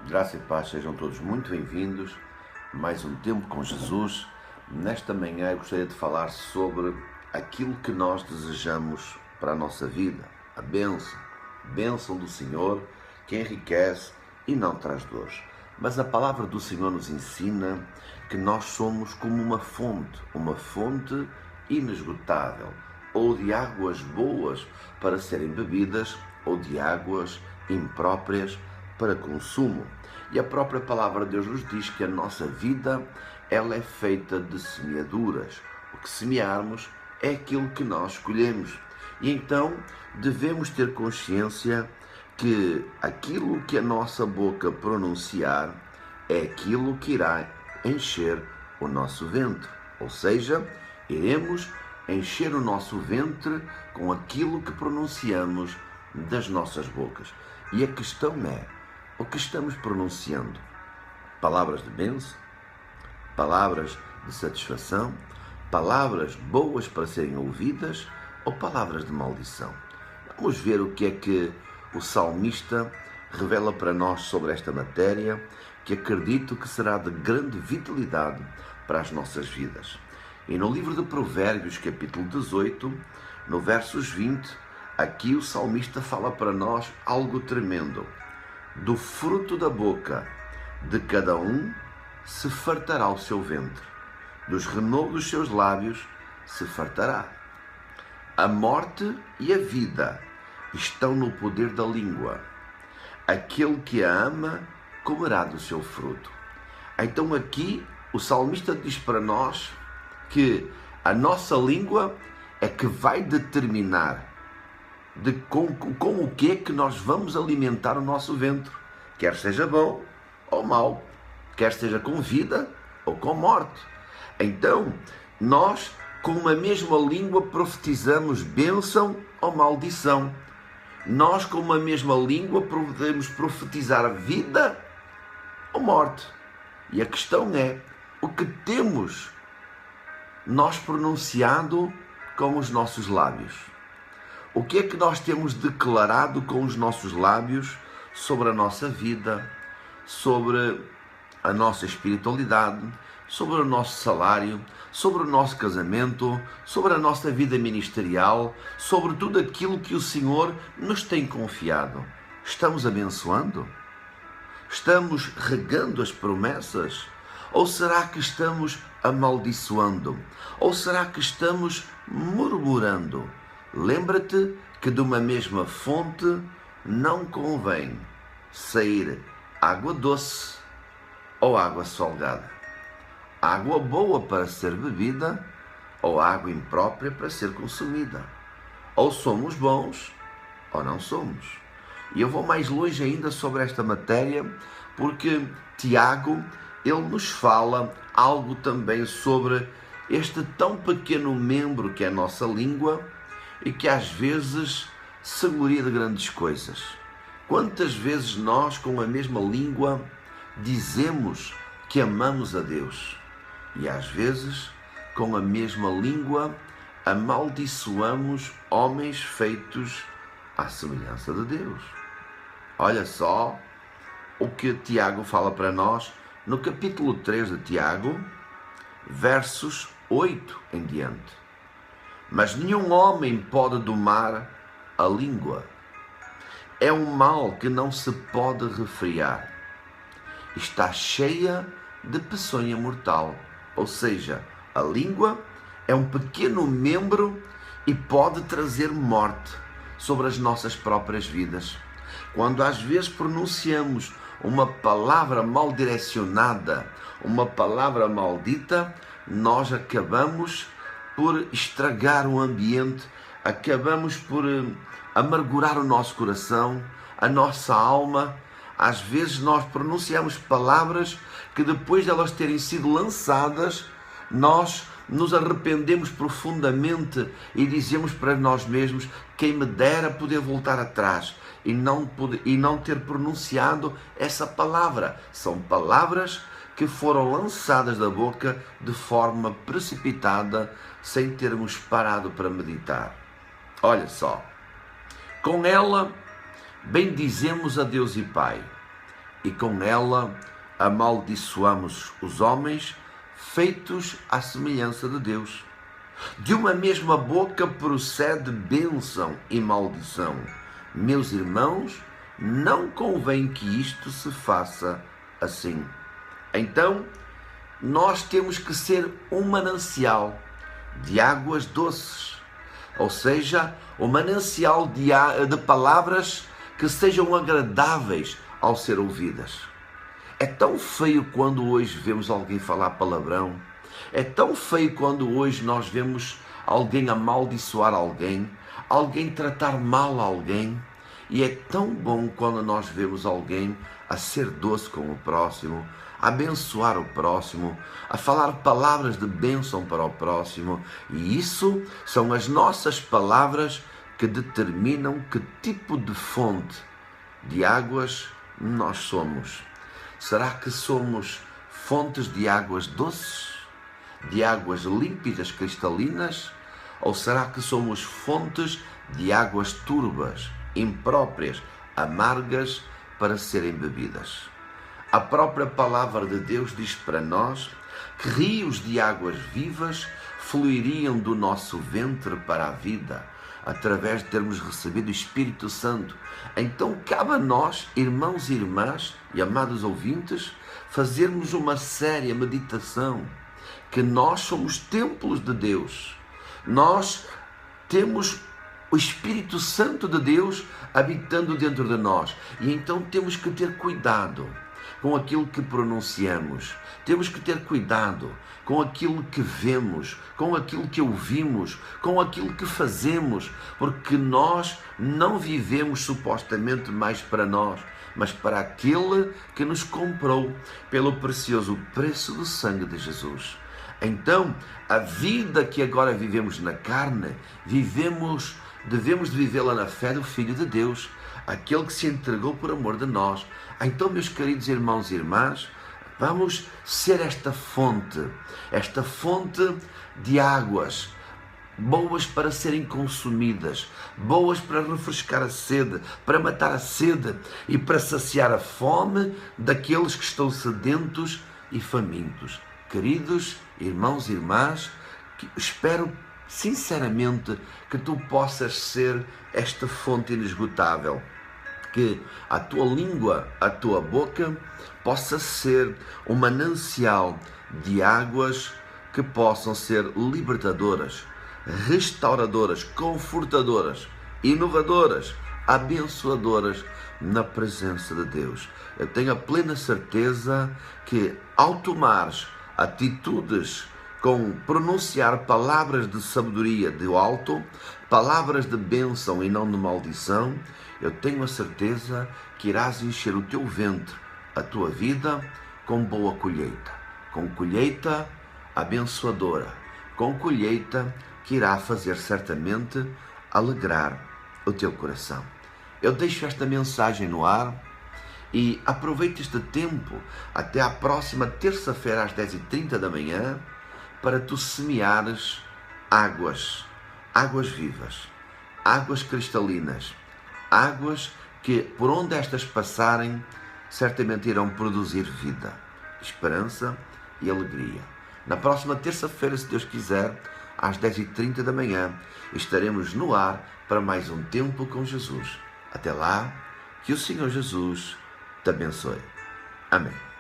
Graça e paz, sejam todos muito bem-vindos. Mais um tempo com Jesus. Nesta manhã eu gostaria de falar sobre aquilo que nós desejamos para a nossa vida. A bênção do Senhor, que enriquece e não traz dores. Mas a palavra do Senhor nos ensina que nós somos como uma fonte inesgotável, ou de águas boas para serem bebidas, ou de águas impróprias para consumo. E a própria palavra de Deus nos diz que a nossa vida, ela é feita de semeaduras. O que semearmos é aquilo que nós escolhemos. E então devemos ter consciência que aquilo que a nossa boca pronunciar é aquilo que irá encher o nosso ventre. Ou seja, iremos encher o nosso ventre com aquilo que pronunciamos das nossas bocas. E a questão é, o que estamos pronunciando? Palavras de bênção? Palavras de satisfação? Palavras boas para serem ouvidas? Ou palavras de maldição? Vamos ver o que é que o salmista revela para nós sobre esta matéria, que acredito que será de grande vitalidade para as nossas vidas. E no livro de Provérbios, capítulo 18, no versos 20, aqui o salmista fala para nós algo tremendo. Do fruto da boca de cada um se fartará o seu ventre, dos renovos dos seus lábios se fartará. A morte e a vida estão no poder da língua. Aquele que a ama comerá do seu fruto. Então aqui o salmista diz para nós que a nossa língua é que vai determinar com o que é que nós vamos alimentar o nosso ventre, quer seja bom ou mau, quer seja com vida ou com morte. Então, nós com uma mesma língua profetizamos bênção ou maldição. Nós com uma mesma língua podemos profetizar vida ou morte. E a questão é, o que temos nós pronunciado com os nossos lábios? O que é que nós temos declarado com os nossos lábios sobre a nossa vida, sobre a nossa espiritualidade, sobre o nosso salário, sobre o nosso casamento, sobre a nossa vida ministerial, sobre tudo aquilo que o Senhor nos tem confiado? Estamos abençoando? Estamos regando as promessas? Ou será que estamos amaldiçoando? Ou será que estamos murmurando? Lembra-te que de uma mesma fonte não convém sair água doce ou água salgada. Água boa para ser bebida ou água imprópria para ser consumida. Ou somos bons ou não somos. E eu vou mais longe ainda sobre esta matéria, porque Tiago, ele nos fala algo também sobre este tão pequeno membro que é a nossa língua, e que às vezes se gloria de grandes coisas. Quantas vezes nós, com a mesma língua, dizemos que amamos a Deus, e às vezes, com a mesma língua, amaldiçoamos homens feitos à semelhança de Deus. Olha só o que Tiago fala para nós no capítulo 3 de Tiago, versos 8 em diante. Mas nenhum homem pode domar a língua. É um mal que não se pode refrear. Está cheia de peçonha mortal. Ou seja, a língua é um pequeno membro e pode trazer morte sobre as nossas próprias vidas. Quando às vezes pronunciamos uma palavra mal direcionada, uma palavra maldita, nós acabamos por estragar o ambiente, acabamos por amargurar o nosso coração, a nossa alma. Às vezes nós pronunciamos palavras que depois de elas terem sido lançadas, nós nos arrependemos profundamente e dizemos para nós mesmos: quem me dera poder voltar atrás e não ter pronunciado essa palavra. São palavras que foram lançadas da boca de forma precipitada, sem termos parado para meditar. Olha só, com ela bendizemos a Deus e Pai, e com ela amaldiçoamos os homens feitos à semelhança de Deus. De uma mesma boca procede bênção e maldição. Meus irmãos, não convém que isto se faça assim. Então, nós temos que ser um manancial de águas doces, ou seja, um manancial de palavras que sejam agradáveis ao ser ouvidas. É tão feio quando hoje vemos alguém falar palavrão. É tão feio quando hoje nós vemos alguém amaldiçoar alguém tratar mal alguém. E é tão bom quando nós vemos alguém a ser doce com o próximo, a abençoar o próximo, a falar palavras de bênção para o próximo. E isso são as nossas palavras que determinam que tipo de fonte de águas nós somos. Será que somos fontes de águas doces? De águas límpidas, cristalinas? Ou será que somos fontes de águas turbas, impróprias, amargas para serem bebidas? A própria palavra de Deus diz para nós que rios de águas vivas fluiriam do nosso ventre para a vida, através de termos recebido o Espírito Santo. Então cabe a nós, irmãos e irmãs e amados ouvintes, fazermos uma séria meditação, que nós somos templos de Deus. Nós temos o Espírito Santo de Deus habitando dentro de nós. E então temos que ter cuidado com aquilo que pronunciamos. Temos que ter cuidado com aquilo que vemos, com aquilo que ouvimos, com aquilo que fazemos, porque nós não vivemos supostamente mais para nós, mas para aquele que nos comprou pelo precioso preço do sangue de Jesus. Então, a vida que agora vivemos na carne, devemos de vivê-la na fé do Filho de Deus, aquele que se entregou por amor de nós. Então, meus queridos irmãos e irmãs, vamos ser esta fonte de águas, boas para serem consumidas, boas para refrescar a sede, para matar a sede e para saciar a fome daqueles que estão sedentos e famintos. Queridos irmãos e irmãs, espero sinceramente que tu possas ser esta fonte inesgotável, que a tua língua, a tua boca possa ser um manancial de águas que possam ser libertadoras, restauradoras, confortadoras, inovadoras, abençoadoras na presença de Deus. Eu tenho a plena certeza que ao tomares atitudes com pronunciar palavras de sabedoria do alto, palavras de bênção e não de maldição, eu tenho a certeza que irás encher o teu ventre, a tua vida, com boa colheita. Com colheita abençoadora. Com colheita que irá fazer certamente alegrar o teu coração. Eu deixo esta mensagem no ar e aproveite este tempo até à próxima terça-feira às 10h30 da manhã para tu semeares águas vivas, águas cristalinas, águas que por onde estas passarem certamente irão produzir vida, esperança e alegria. Na próxima terça-feira, se Deus quiser, às 10h30 da manhã, estaremos no ar para mais um tempo com Jesus. Até lá, que o Senhor Jesus te abençoe. Amém.